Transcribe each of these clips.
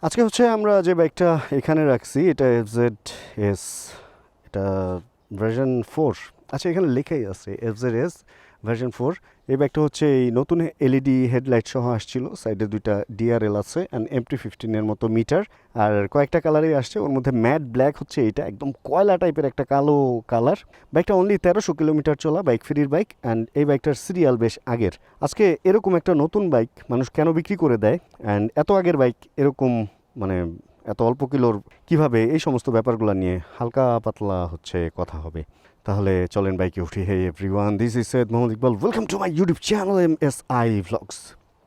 আজকে হচ্ছে আমরা যে বাইকটা এখানে রাখছি এটা FZS, এটা ভার্সন 4। আচ্ছা, এখানে লেখাই আছে FZS ভার্সন 4। এই বাইকটা হচ্ছে এই নতুন এলইডি হেডলাইট সহ আসছিল, সাইডে দুইটা ডিআরএল আছে অ্যান্ড MT-15 মতো মিটার, আর কয়েকটা কালারই আসছে। ওর মধ্যে ম্যাট ব্ল্যাক হচ্ছে এইটা, একদম কয়লা টাইপের একটা কালো কালার। বাইকটা অনলি 1300 কিলোমিটার চলা, বাইক ফ্রির বাইক, অ্যান্ড এই বাইকটার সিরিয়াল বেশ আগের। আজকে এরকম একটা নতুন বাইক মানুষ কেন বিক্রি করে দেয়, অ্যান্ড এত আগের বাইক এরকম মানে এত অল্প কিলোর কিভাবে, এই সমস্ত ব্যাপারগুলো নিয়ে হালকা পাতলা হচ্ছে কথা হবে। তাহলে চলেন বাইকে উঠি। Hey everyone, this is Syed Mohammad Iqbal, welcome to my YouTube channel MSI Vlogs।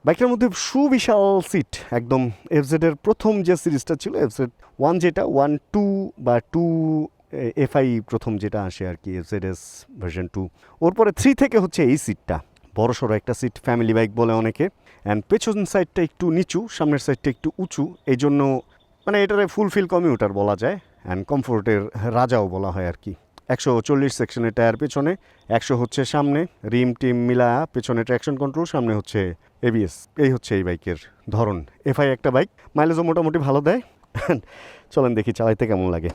বাইকটার মধ্যে সুবিশাল সিট, একদম এফজেডের প্রথম যে সিরিজটা ছিল FZ1, যেটা 1-2 বা 2 FI প্রথম যেটা আসে আর কি, FZS ভার্সন 2, ওর পরে 3 থেকে হচ্ছে এই সিটটা বড় সড়ো একটা সিট, ফ্যামিলি বাইক বলে অনেকে। অ্যান্ড পেছন সাইডটা একটু নিচু, সামনের সাইডটা একটু উঁচু, এই জন্য মানে এটারে ফুলফিল কমিউটার বলা যায়, অ্যান্ড কমফোর্টের রাজাও বলা হয় আর কি। 140 সেকশনের টায়ার পেছনে, 100 হচ্ছে সামনে, রিম টিম মিলা, পেছনে ট্র্যাকশন কন্ট্রোল, সামনে হচ্ছে ABS। এই হচ্ছে এই বাইকের ধরন। FI একটা বাইক, মাইলেজও মোটামুটি ভালো দেয়। চলেন দেখি চালাইতে কেমন লাগে।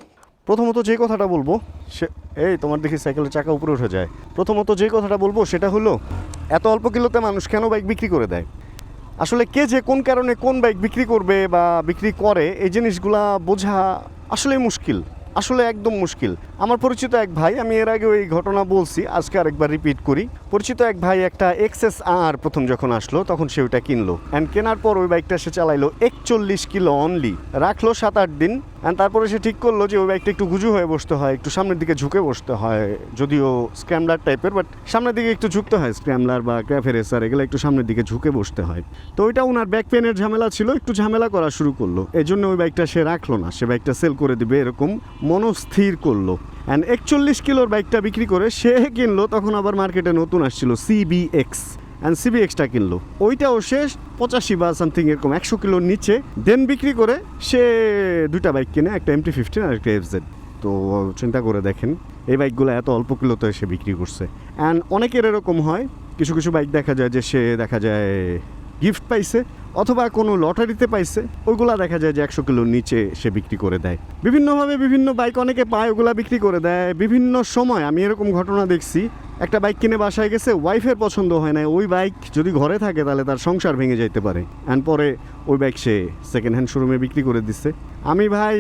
প্রথমত যে কথাটা বলবো সে, এই তোমার দেখি সাইকেলের চাকা উপরে উঠে যায়। প্রথমত যে কথাটা বলবো সেটা হলো, এত অল্প কিলোতে মানুষ কেন বাইক বিক্রি করে দেয়। আসলে কে যে কোন কারণে কোন বাইক বিক্রি করবে বা বিক্রি করে, এই জিনিসগুলা বোঝা আসলে মুশকিল, আসলে একদম মুশকিল। আমার পরিচিত এক ভাই, আমি এর আগে ওই ঘটনা বলছি, আজকে আরেকবার রিপিট করি। পরিচিত এক ভাই একটা XSR প্রথম যখন আসলো তখন সে ওইটা কিনলো, অ্যান্ড কেনার পর ওই বাইকটা সে চালাইলো 41 কিলো অনলি, রাখলো 7-8 দিন, অ্যান্ড তারপরে সে ঠিক করলো যে ওই বাইকটা একটু গুজু হয়ে বসতে হয়, একটু সামনের দিকে ঝুঁকে বসতে হয়, যদিও স্ক্র্যামলার টাইপের, বাট সামনের দিকে একটু ঝুঁকতে হয়। স্ক্র্যামলার বা ক্র্যাফে রেসার এগুলো একটু সামনের দিকে ঝুঁকে বসতে হয়। তো ওইটা ওনার ব্যাক পেনের ঝামেলা ছিল, একটু ঝামেলা করা শুরু করলো, এই জন্য ওই বাইকটা সে রাখলো না, সে বাইকটা সেল করে দিবে এরকম মনস্থির করলো। অ্যান্ড 41 কিলোর বাইকটা বিক্রি করে সে কিনলো, তখন আবার মার্কেটে নতুন আসছিল CBX, অ্যান্ড CBX-টা কিনলো, ওইটাও শেষ 85 বা সামথিং এরকম 100 কিলোর নিচে। দেন বিক্রি করে সে দুইটা বাইক কিনে, একটা MT-15 আর একটা FZ। তো চিন্তা করে দেখেন এই বাইকগুলো এত অল্প কিলোতে সে বিক্রি করছে। অ্যান্ড অনেকের এরকম হয়, কিছু কিছু বাইক দেখা যায় যে সে দেখা যায় গিফট পাইছে অথবা কোনো লটারিতে পাইছে, ওইগুলা দেখা যায় যে 100 কিলোর নিচে সে বিক্রি করে দেয়। বিভিন্নভাবে বিভিন্ন বাইক অনেকে পায়, ওগুলা বিক্রি করে দেয় বিভিন্ন সময়। আমি এরকম ঘটনা দেখছি, একটা বাইক কিনে বাসায় গেছে, ওয়াইফের পছন্দ হয় না, ওই বাইক যদি ঘরে থাকে তাহলে তার সংসার ভেঙে যাইতে পারে, অ্যান্ড পরে ওই বাইক সে সেকেন্ড হ্যান্ড শোরুমে বিক্রি করে দিচ্ছে। আমি ভাই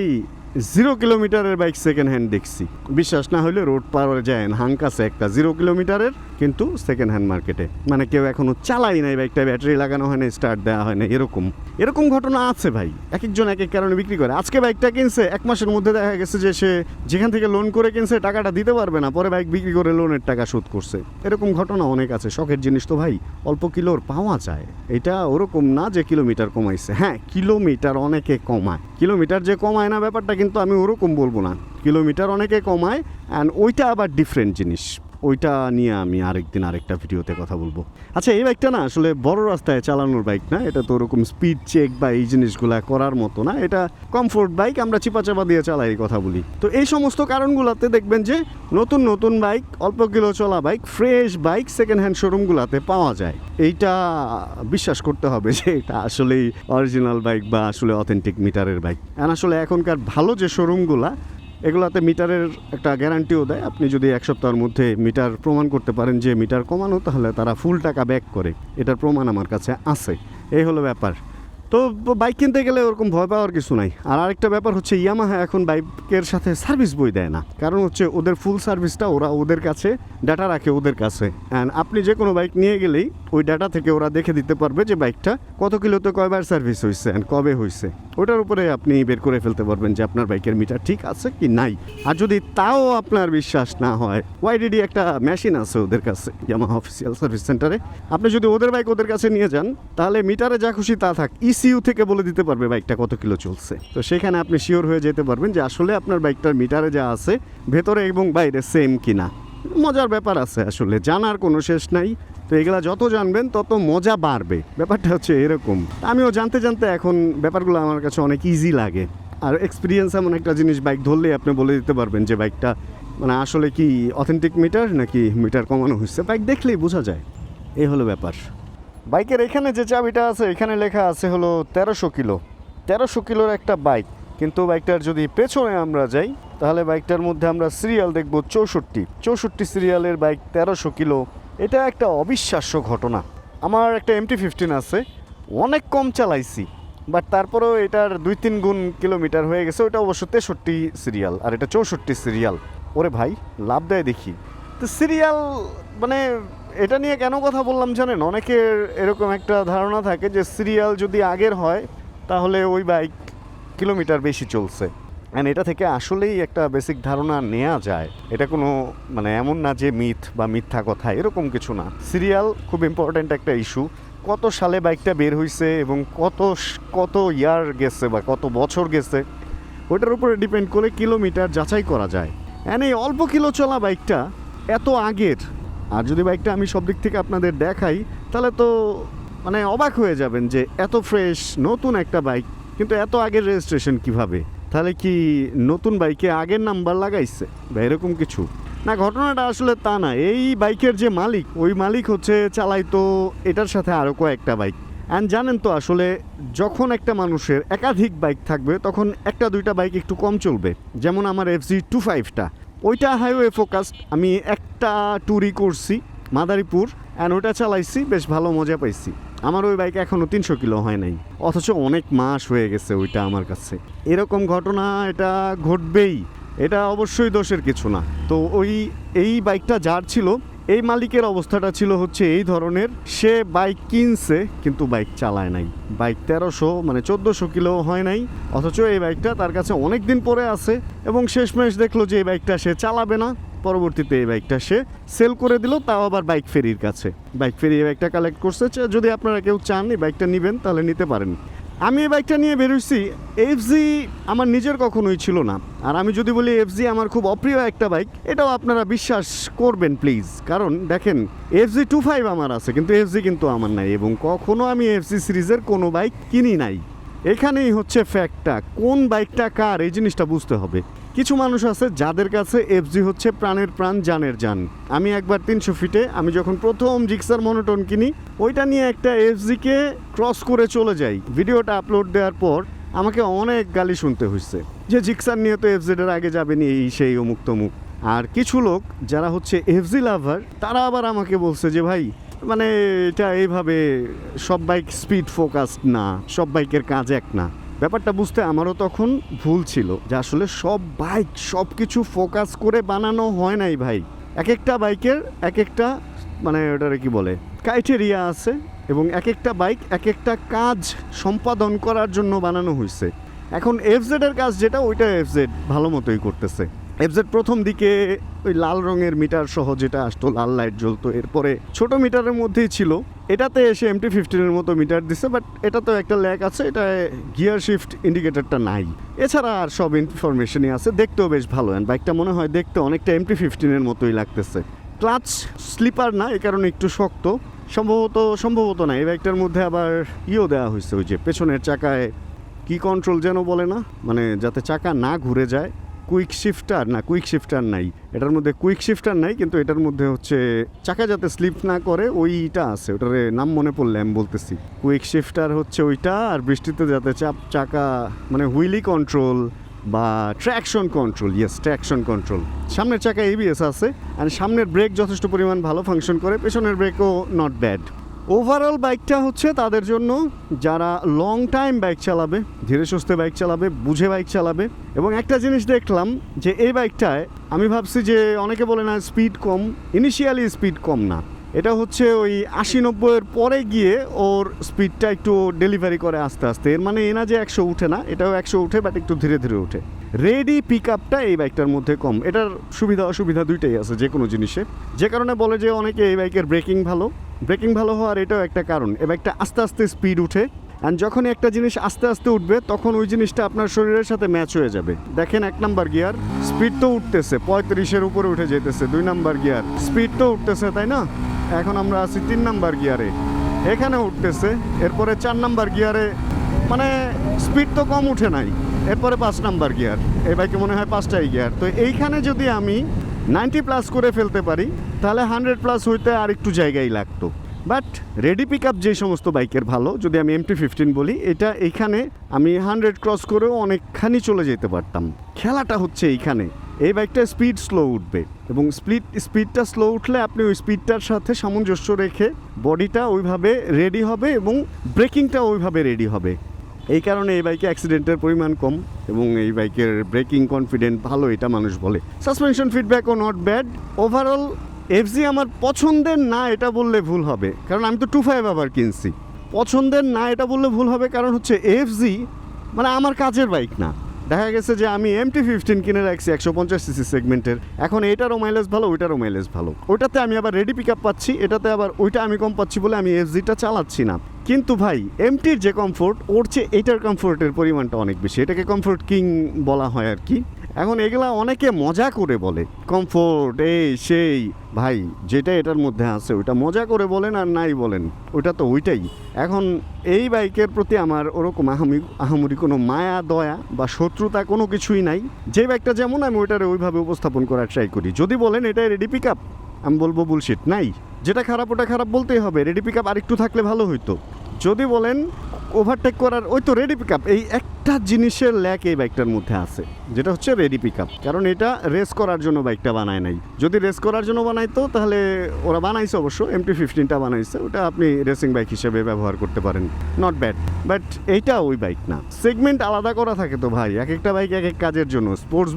0 কিলোমিটারের বাইক সেকেন্ড হ্যান্ড দেখছি, বিশ্বাস না হলে রোড পার হয়ে যায়, হাঙ্কাছে একটা 0 কিলোমিটারের, কিন্তু সেকেন্ড হ্যান্ড মার্কেটে, মানে কেউ এখনো চালাই নাই বাইকটা, ব্যাটারি লাগানো হয় না, স্টার্ট দেওয়া হয় না, এরকম এরকম ঘটনা আছে ভাই। এক একজন এক এক কারণে বিক্রি করে। আজকে বাইকটা কিনছে, 1 মাসের মধ্যে দেখা গেছে যে সে যেখান থেকে লোন করে কিনছে টাকাটা দিতে পারবে না, পরে বাইক বিক্রি করে লোনের টাকা শোধ করছে। এরকম ঘটনা অনেক আছে। শখের জিনিস তো ভাই অল্প কিলোর পাওয়া যায়, এটা ওরকম না যে কিলোমিটার কমাইছে। হ্যাঁ, কিলোমিটার অনেকে কমায়, কিলোমিটার যে কমায় না ব্যাপারটা কিন্তু আমি ওরকম বলবো না, কিলোমিটার অনেকে কমায়, অ্যান্ড ওইটা আবার ডিফারেন্ট জিনিস, ওইটা নিয়ে আমি আরেকদিন আরেকটা ভিডিওতে কথা বলবো। আচ্ছা, এই বাইকটা না আসলে বড় রাস্তায় চালানোর বাইক না, এটা তো ওরকম স্পিড চেক বা এই জিনিসগুলা করার মতো না, এটা কমফোর্ট বাইক, আমরা চিপাচাপা দিয়ে চালাই কথা বলি। তো এই সমস্ত কারণগুলোতে দেখবেন যে নতুন নতুন বাইক, অল্প কিলো চলা bike, fresh bike second hand শোরুমগুলোতে পাওয়া যায়। এইটা বিশ্বাস করতে হবে যে এটা আসলেই অরিজিনাল বাইক বা আসলে অথেন্টিক মিটারের বাইক। আর আসলে এখনকার ভালো যে শোরুমগুলা, এগুলাতে মিটারের একটা গ্যারান্টিও দেয়। আপনি যদি 1 সপ্তাহের মধ্যে মিটার প্রমাণ করতে পারেন যে মিটার কমানো, তাহলে তারা ফুল টাকা ব্যাক করে, এটার প্রমাণ আমার কাছে আছে। এই হলো ব্যাপার। তো বাইক কিনতে গেলে ওরকম ভয় পাওয়ার কিছু নাই। আর আরেকটা ব্যাপার হচ্ছে, ইয়ামাহা এখন বাইকের সাথে সার্ভিস বই দেয় না, কারণ হচ্ছে ওদের ফুল সার্ভিসটা ওরা ওদের কাছে ডাটা রাখে ওদের কাছে, অ্যান্ড আপনি যে কোনো বাইক নিয়ে গেলেই ওই ডাটা থেকে ওরা দেখে দিতে পারবে যে বাইকটা কত কিলোতে কয়বার সার্ভিস হয়েছে অ্যান্ড কবে হয়েছে। ওটার উপরে আপনি বের করে ফেলতে পারবেন যে আপনার বাইকের মিটার ঠিক আছে কি নাই। আর যদি তাও আপনার বিশ্বাস না হয়, YDD একটা মেশিন আছে ওদের কাছে, ইয়ামাহা অফিসিয়াল সার্ভিস সেন্টারে। আপনি যদি ওদের বাইক ওদের কাছে নিয়ে যান, তাহলে মিটারে যা খুশি তা থাক, ECU থেকে বলে দিতে পারবে বাইকটা কত কিলো চলছে। তো সেখানে আপনি শিওর হয়ে যেতে পারবেন যে আসলে আপনার বাইকটার মিটারে যা আছে ভেতরে এবং বাইরে সেম কিনা। মজার ব্যাপার আছে, আসলে জানার কোনো শেষ নাই। তো এগুলা যত জানবেন তত মজা বাড়বে, ব্যাপারটা হচ্ছে এরকম। আমিও জানতে জানতে এখন ব্যাপারগুলো আমার কাছে অনেক ইজি লাগে। আর এক্সপিরিয়েন্স এমন একটা জিনিস, বাইক ধরলেই আপনি বলে দিতে পারবেন যে বাইকটা মানে আসলে কি অথেন্টিক মিটার নাকি মিটার কমানো হচ্ছে, বাইক দেখলেই বোঝা যায়। এই হলো ব্যাপার। বাইকের এখানে যে চাবিটা আছে, এখানে লেখা আছে হলো 1300 কিলো, 1300 কিলোর একটা বাইক, কিন্তু বাইকটার যদি পেছনে আমরা যাই তাহলে বাইকটার মধ্যে আমরা সিরিয়াল দেখব 64 সিরিয়ালের বাইক 1300 কিলো। এটা একটা অবিশ্বাস্য ঘটনা। আমার একটা MT-15 আছে, অনেক কম চালাইছি, বাট তারপরেও এটার 2-3 গুণ কিলোমিটার হয়ে গেছে। ওটা অবশ্য 63 সিরিয়াল আর এটা 64 সিরিয়াল। ওরে ভাই, লাভ দেয় দেখি। তো সিরিয়াল মানে এটা নিয়ে কেন কথা বললাম জানেন, অনেকের এরকম একটা ধারণা থাকে যে সিরিয়াল যদি আগের হয় তাহলে ওই বাইক কিলোমিটার বেশি চলছে। অ্যান্ড এটা থেকে আসলেই একটা বেসিক ধারণা নেওয়া যায়। এটা কোনো মানে এমন না যে মিথ বা মিথ্যা কথা, এরকম কিছু না। সিরিয়াল খুব ইম্পর্ট্যান্ট একটা ইস্যু। কত সালে বাইকটা বের হয়েছে এবং কত ইয়ার গেছে বা কত বছর গেছে, ওইটার উপরে ডিপেন্ড করে কিলোমিটার যাচাই করা যায়। অ্যান্ড এই অল্প কিলো চলা বাইকটা এত আগের, আর যদি বাইকটা আমি সব দিক থেকে আপনাদের দেখাই তাহলে তো মানে অবাক হয়ে যাবেন যে এত ফ্রেশ নতুন একটা বাইক, কিন্তু এত আগের রেজিস্ট্রেশন কিভাবে? তাহলে কি নতুন বাইকে আগের নাম্বার লাগাইছে বা এরকম কিছু না? ঘটনাটা আসলে তা না। এই বাইকের যে মালিক, ওই মালিক হচ্ছে চালাইতো এটার সাথে আরও কয়েকটা বাইক। অ্যান্ড জানেন তো আসলে যখন একটা মানুষের একাধিক বাইক থাকবে তখন একটা দুইটা বাইক একটু কম চলবে। যেমন আমার FZ25টা, ওইটা হাইওয়ে ফোকাসড। আমি একটা ট্যুরই করছি মাদারীপুর, অ্যান্ড ওটা চালাইছি, বেশ ভালো মজা পাইছি। আমার ওই বাইক এখনও 300 কিলো হয় নাই, অথচ অনেক মাস হয়ে গেছে ওইটা আমার কাছে। এরকম ঘটনা এটা ঘটবেই, এটা অবশ্যই দোষের কিছু না। তো এই বাইকটা যার ছিল, এই মালিকের অবস্থাটা ছিল হচ্ছে এই ধরনের। সে বাইক কিনছে কিন্তু বাইক চালায় নাই। বাইক 1300 মানে 1400 কিলো হয় নাই, অথচ এই বাইকটা তার কাছে অনেক দিন পরে আছে এবং শেষমেশ দেখলো যে এই বাইকটা সে চালাবে না। পরবর্তীতে এই বাইকটা সে সেল করে দিল, তাও আবার বাইক ফেরির কাছে। বাইক ফেরি এই বাইকটা কালেক্ট করছে। যদি আপনারা কেউ চান এই বাইকটা নেবেন তাহলে নিতে পারেন। আমি এই বাইকটা নিয়ে বেরোইছি। FZ আমার নিজের কখনোই ছিল না, আর আমি যদি বলি FZ আমার খুব অপ্রিয় একটা বাইক, এটাও আপনারা বিশ্বাস করবেন প্লিজ। কারণ দেখেন, FZ25 আমার আছে কিন্তু FZ কিন্তু আমার নাই, এবং কখনো আমি FZ সিরিজের কোনো বাইক কিনি নাই। এখানেই হচ্ছে ফ্যাক্টটা, কোন বাইকটা কার এই জিনিসটা বুঝতে হবে। কিছু মানুষ আছে যাদের কাছে FZ হচ্ছে প্রাণের প্রাণ, জানের জান। আমি একবার 300 ফিটে আমি যখন প্রথম জিক্সার মনোটন কিনি, ওইটা নিয়ে একটা FZ-কে ক্রস করে চলে যাই। ভিডিওটা আপলোড দেওয়ার পর আমাকে অনেক গালি শুনতে হয়েছে যে জিক্সার নিয়ে তো FZ-এর আগে যাবেনি, এই সেই অমুক তমুক। আর কিছু লোক যারা হচ্ছে FZ লাভার, তারা আবার আমাকে বলছে যে ভাই মানে এটা এইভাবে সব বাইক স্পিড ফোকাসড না, সব বাইকের কাজ এক না। ব্যাপারটা বুঝতে আমারও তখন ভুল ছিল যে আসলে সব বাইক সব কিছু ফোকাস করে বানানো হয় নাই ভাই। এক একটা বাইকের এক একটা মানে ওটারে কি বলে ক্রাইটেরিয়া আছে, এবং এক একটা বাইক এক একটা কাজ সম্পাদন করার জন্য বানানো হয়েছে। এখন FZ-এর কাজ যেটা, ওইটা FZ ভালো মতোই করতেছে। FZ প্রথম দিকে ওই লাল রঙের মিটার সহ যেটা আসতো, লাল লাইট জ্বলতো, এরপরে ছোট মিটারের মধ্যেই ছিল। এটাতে এসে MT-15-এর মতো মিটার দিছে, বাট এটা তো একটা ল্যাগ আছে, এটা গিয়ার শিফট ইন্ডিকেটরটা নাই। এছাড়া আর সব ইনফরমেশনই আছে, দেখতেও বেশ ভালো। বাইকটা মনে হয় দেখতে অনেকটা MT-15-এর মতোই লাগতেছে। ক্লাচ স্লিপার না, এই কারণে একটু শক্ত। সম্ভবত না, এই বাইকটার মধ্যে আবার দেওয়া হয়েছে, ওই যে পেছনের চাকায় কি কন্ট্রোল যেন বলে না, মানে যাতে চাকা না ঘুরে যায়। কুইক শিফটার নাই এটার মধ্যে, কুইক শিফটার নাই, কিন্তু এটার মধ্যে হচ্ছে চাকা যাতে স্লিপ না করে ওইটা আছে। ওটার নাম মনে পড়লে আমি বলতেছি। কুইক শিফটার হচ্ছে ওইটা, আর বৃষ্টিতে যাতে চাকা মানে হুইলি কন্ট্রোল বা ট্র্যাকশন কন্ট্রোল, ট্র্যাকশন কন্ট্রোল। সামনের চাকা ABS আছে, আর সামনের ব্রেক যথেষ্ট পরিমাণ ভালো ফাংশন করে, পেছনের ব্রেকও নট ব্যাড। ওভারঅল বাইকটা হচ্ছে তাদের জন্য যারা লং টাইম বাইক চালাবে, ধীরে সুস্থে বাইক চালাবে, বুঝে বাইক চালাবে। এবং একটা জিনিস দেখলাম যে এই বাইকটায় আমি ভাবছি যে অনেকে বলে না স্পিড কম, ইনিশিয়ালি স্পিড কম না, এটা হচ্ছে ওই 80-90-এর পরে গিয়ে ওর স্পিডটা একটু ডেলিভারি করে আস্তে আস্তে। এর মানে এ না যে 100 উঠে না, এটাও 100 উঠে, বাট একটু ধীরে ধীরে উঠে। রেডি পিক আপটা এই বাইকটার মধ্যে কম। এটার সুবিধা অসুবিধা দুইটাই আছে যে কোনো জিনিসে, যে কারণে বলে যে অনেকে এই বাইকের ব্রেকিং ভালো হওয়ার এটাও একটা কারণ। এই বাইকটা আস্তে আস্তে স্পিড উঠে, অ্যান্ড যখনই একটা জিনিস আস্তে আস্তে উঠবে তখন ওই জিনিসটা আপনার শরীরের সাথে ম্যাচ হয়ে যাবে। দেখেন 1 নাম্বার গিয়ার স্পিড তো উঠতেছে, 35-এর উপরে উঠে যেতেছে। 2 নাম্বার গিয়ার স্পিড তো উঠতেছে, তাই না? এখন আমরা আছি 3 নাম্বার গিয়ারে, এখানে উঠতেছে। এরপরে 4 নাম্বার গিয়ারে মানে স্পিড তো কম উঠে নাই। এরপরে 5 নাম্বার গিয়ার, এই বাইকে মনে হয় 5টাই গিয়ার। তো এইখানে যদি আমি 90+ করে ফেলতে পারি তাহলে 100+ হইতে আর একটু জায়গায় লাগতো। বাট রেডি পিক আপ যে সমস্ত বাইকের ভালো, যদি আমি MT-15 বলি, এটা এইখানে আমি 100 ক্রস করেও অনেকখানি চলে যেতে পারতাম। খেলাটা হচ্ছে এইখানে, এই বাইকটা স্পিড স্লো উঠবে এবং স্পিডটা স্লো উঠলে আপনি ওই স্পিডটার সাথে সামঞ্জস্য রেখে বডিটা ওইভাবে রেডি হবে এবং ব্রেকিংটা ওইভাবে রেডি হবে। এই কারণে এই বাইকে অ্যাক্সিডেন্টের পরিমাণ কম এবং এই বাইকের ব্রেকিং কনফিডেন্ট ভালো, এটা মানুষ বলে। সাসপেনশন ফিডব্যাকও নট ব্যাড। ওভারঅল এফজি আমার পছন্দের না এটা বললে ভুল হবে, কারণ আমি তো 2.5 আবার কিনছি। পছন্দের না এটা বললে ভুল হবে, কারণ হচ্ছে এফজি মানে আমার কাজের বাইক না। দেখা গেছে যে আমি MT-15 কিনে রাখছি 150cc সেগমেন্টের, এখন এটারও মাইলেজ ভালো, ওইটারও মাইলেজ ভালো, ওইটাতে আমি আবার রেডি পিক আপ পাচ্ছি, এটাতে আবার ওইটা আমি কম পাচ্ছি বলে আমি এফজিটা চালাচ্ছি না। কিন্তু ভাই এমটির যে কমফোর্ট, ওর চেয়ে এইটার কমফোর্টের পরিমাণটা অনেক বেশি, এটাকে কমফোর্ট কিং বলা হয় আর কি। এখন এগুলা অনেকে মজা করে বলে কমফোর্ট এই সেই, ভাই যেটা এটার মধ্যে আছে ওইটা মজা করে বলেন আর নাই বলেন, ওইটা তো ওইটাই। এখন এই বাইকের প্রতি আমার ওরকম আহামরি কোনো মায়া দয়া বা শত্রুতা কোনো কিছুই নাই। যে বাইকটা যেমন আমি ওইটারে ওইভাবে উপস্থাপন করার ট্রাই করি। যদি বলেন এটা রেডি পিক আপ, আমি বলবো বুলশিট, নাই। যেটা খারাপ ওটা খারাপ বলতেই হবে, রেডি পিক আপ আরেকটু থাকলে ভালো হইতো। যদি বলেন ওভারটেক করার, ওই তো রেডি পিক আপ, এই একটা জিনিসের ল্যাক এই বাইকটার মধ্যে আছে, যেটা হচ্ছে রেডি পিক আপ। কারণ এটা রেস করার জন্য বাইকটা বানায় নাই। যদি রেস করার জন্য বানাইতো তাহলে, ওরা বানাইছে অবশ্য, MT-15টা বানাইছে, ওটা আপনি রেসিং বাইক হিসেবে ব্যবহার করতে পারেন, নট ব্যাড। বাট এইটা ওই বাইক না, সেগমেন্ট আলাদা করা থাকে তো ভাই, এক একটা বাইক এক এক কাজের জন্য। Sports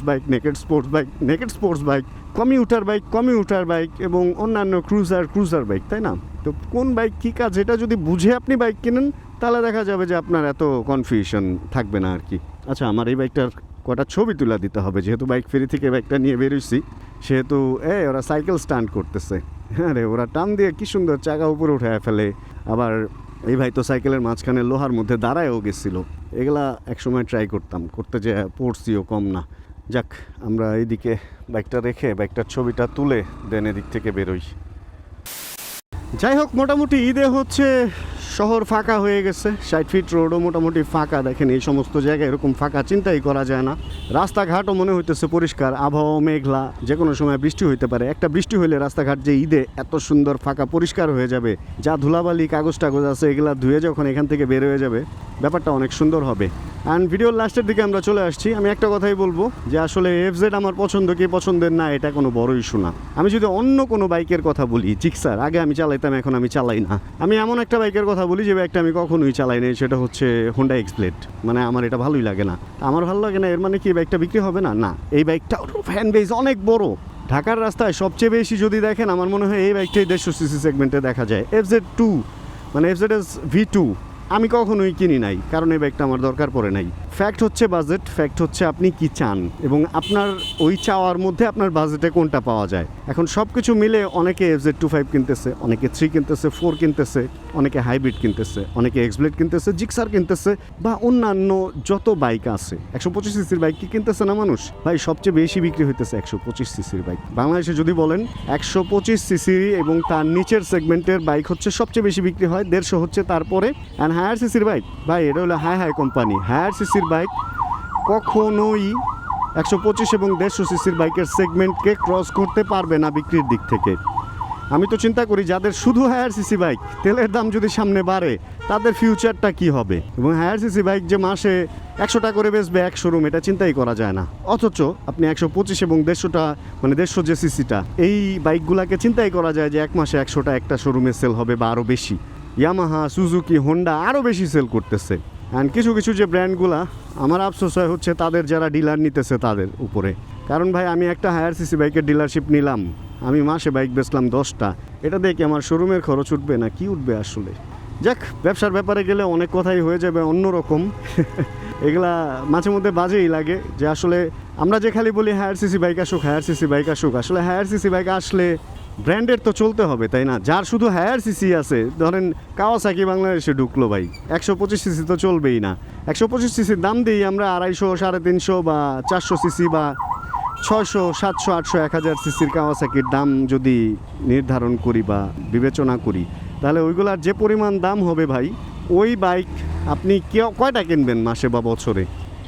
bike, naked sports bike, commuter bike এবং অন্যান্য ক্রুজার বাইক, তাই না? তো কোন বাইক কী কাজ, এটা যদি বুঝে আপনি বাইক কিনেন তাহলে দেখা যাবে যে আপনার এত কনফিউশন থাকবে না আর কি। আচ্ছা, আমার এই বাইকটার কটা ছবি তুলে দিতে হবে, যেহেতু বাইক ফেরি থেকে বাইকটা নিয়ে বেরোইছি, সেহেতু ওরা সাইকেল স্টান্ট করতেছে। হ্যাঁ রে, ওরা টান দিয়ে কি সুন্দর চাকা উপরে উঠে ফেলে। আবার এই ভাই তো সাইকেলের মাঝখানে লোহার মধ্যে দাঁড়ায়ও গেছিলো। এগুলা একসময় ট্রাই করতে যে পড়ছিও কম না। যাক, আমরা এইদিকে বাইকটা রেখে বাইকটার ছবিটা তুলে দেন এদিক থেকে বেরোই। যাই হোক, মোটামুটি ঈদে হচ্ছে শহর ফাঁকা হয়ে গেছে, 60 ফিট রোডও মোটামুটি ফাঁকা। দেখেন এই সমস্ত জায়গায় এরকম ফাঁকা চিন্তাই করা যায় না। রাস্তাঘাটও মনে হইতেছে পরিষ্কার, আবহাওয়া মেঘলা, যে কোনো সময় বৃষ্টি হইতে পারে। একটা বৃষ্টি হইলে রাস্তাঘাট যে ঈদে এত সুন্দর ফাঁকা পরিষ্কার হয়ে যাবে, যা ধুলাবালি কাগজ টাগজ আছে এগুলা ধুয়ে যখন এখান থেকে বের হয়ে যাবে, ব্যাপারটা অনেক সুন্দর হবে। অ্যান্ড ভিডিওর লাস্টের দিকে আমরা চলে আসছি। আমি একটা কথাই বলবো যে আসলে এফজেড আমার পছন্দ কি পছন্দের না এটা কোনো বড় ইস্যু না। আমি যদি অন্য কোনো বাইকের কথা বলি, জিক্সার আগে আমি চালাইতাম, এখন আমি চালাই না। আমি এমন একটা বাইকের কথা বলি যে বাইকটা আমি কখনোই চালাই নাই, সেটা হচ্ছে হোন্ডা এক্সব্লেড। মানে আমার এটা ভালোই লাগে না। আমার ভালো লাগে না এর মানে কি বাইকটা বিক্রি হবে না? না, এই বাইকটা ফ্যান বেজ অনেক বড়। ঢাকার রাস্তায় সবচেয়ে বেশি যদি দেখেন, আমার মনে হয় এই বাইকটাই 150cc সেগমেন্টে দেখা যায়। FZ2 মানে FZS V2 আমি কখনোই কিনি নাই, কারণ এই বাইকটা আমার দরকার পড়ে নাই। ফ্যাক্ট হচ্ছে বাজেট, ফ্যাক্ট হচ্ছে আপনি কি চান এবং আপনার ওই চাওয়ার মধ্যে আপনার বাজেটে কোনটা পাওয়া যায়। এখন সব কিছু মিলে অনেকে FZ25 কিনতেছে, অনেকে 3 কিনতেছে, 4 কিনতেছে, অনেকে হাইব্রিড কিনতেছে, অনেকে এক্সব্লেড কিনতেছে, জিক্সার কিনতেছে বা অন্যান্য যত বাইক আছে। 125cc বাইক কি কিনতেছে না মানুষ? ভাই সবচেয়ে বেশি বিক্রি হইতেছে 125cc বাইক বাংলাদেশে। যদি বলেন 125cc এবং তার নিচের সেগমেন্টের বাইক হচ্ছে সবচেয়ে বেশি বিক্রি হয়, 150 হচ্ছে তারপরে। অ্যান্ড হায়ার সিসির বাইক, ভাই এটা হলো হাই কোম্পানি। হায়ার সিসির বাইক কখনোই 125 এবং 150cc বাইকের সেগমেন্টকে ক্রস করতে পারবে না বিক্রির দিক থেকে। আমি তো চিন্তা করি যাদের শুধু হায়ার সিসি বাইক, তেলের দাম যদি সামনে বাড়ে তাদের ফিউচারটা কি হবে। এবং হায়ার সিসি বাইক যে মাসে 100 টাকা করে বেচবে এক শোরুম, এটা চিন্তাই করা যায় না। অথচ আপনি 125 এবং 150টা মানে 150 যে সিসিটা, এই বাইকগুলাকে চিন্তাই করা যায় যে এক মাসে 100টা একটা শোরুমে সেল হবে বা আরও বেশি। ইয়ামাহা, সুজুকি, হোন্ডা আরও বেশি সেল করতেছে। অ্যান্ড কিছু কিছু যে ব্র্যান্ডগুলা, আমার আফসোস হয় হচ্ছে তাদের যারা ডিলার নিতেছে তাদের উপরে। কারণ ভাই আমি একটা হায়ার সিসি বাইকের ডিলারশিপ নিলাম, আমি মাসে বাইক বেচলাম 10টা, এটা দেখে আমার শোরুমের খরচ উঠবে না কি উঠবে আসলে। যাক, ব্যবসার ব্যাপারে গেলে অনেক কথাই হয়ে যাবে অন্যরকম। এগুলা মাঝে মধ্যে বাজেই লাগে যে আসলে আমরা যে খালি বলি হায়ার সিসি বাইক আসুক, হায়ার সিসি বাইক আসুক, আসলে হায়ার সিসি বাইক আসলে ব্র্যান্ডের তো চলতে হবে, তাই না? যার শুধু হায়ার সিসি আছে, ধরেন কাওয়াসাকি বাংলাদেশে ঢুকলো ভাই, 125cc তো চলবেই না। 125cc দাম দিই আমরা 250, 350 বা 400cc বা 600, 700, 800, 1000cc কাওয়াসাকির দাম যদি নির্ধারণ করি বা বিবেচনা করি, তাহলে ওইগুলার যে পরিমাণ দাম হবে ভাই, ওই বাইক আপনি কয়টা কিনবেন মাসে বা বছরে?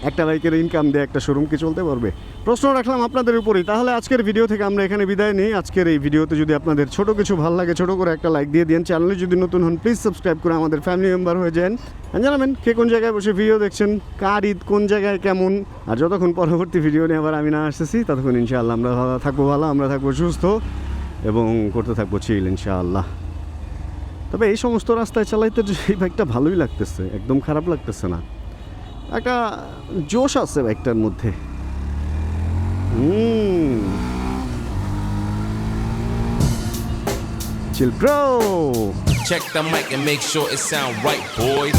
একটা বাইকের ইনকাম দিয়ে একটা শোরুম কি চলতে পারবে? প্রশ্ন রাখলাম আপনাদের উপরেই। তাহলে আজকের ভিডিও থেকে আমরা এখানে বিদায় নিই। আজকের এই ভিডিওতে যদি আপনাদের ছোট কিছু ভালো লাগে, ছোট করে একটা লাইক দিয়ে দিন। চ্যানেলে যদি নতুন হন প্লিজ সাবস্ক্রাইব করে আমাদের ফ্যামিলি মেম্বার হয়ে যান। জানাবেন কে কোন জায়গায় বসে ভিডিও দেখছেন, কার ঈদ কোন জায়গায় কেমন। আর যতক্ষণ পরবর্তী ভিডিও নিয়ে আবার আমি না আসতেছি ততক্ষণ ইনশাআল্লাহ আমরা ভালো আমরা থাকবো সুস্থ এবং করতে থাকবো চিল ইনশাআল্লাহ। তবে এই সমস্ত রাস্তায় চালাইতে এই বাইকটা ভালোই লাগতেছে, একদম খারাপ লাগতেছে না, একটা জোশ আছে বাইকটার মধ্যে। Chill bro. Check the mic and make sure it sound right, boys.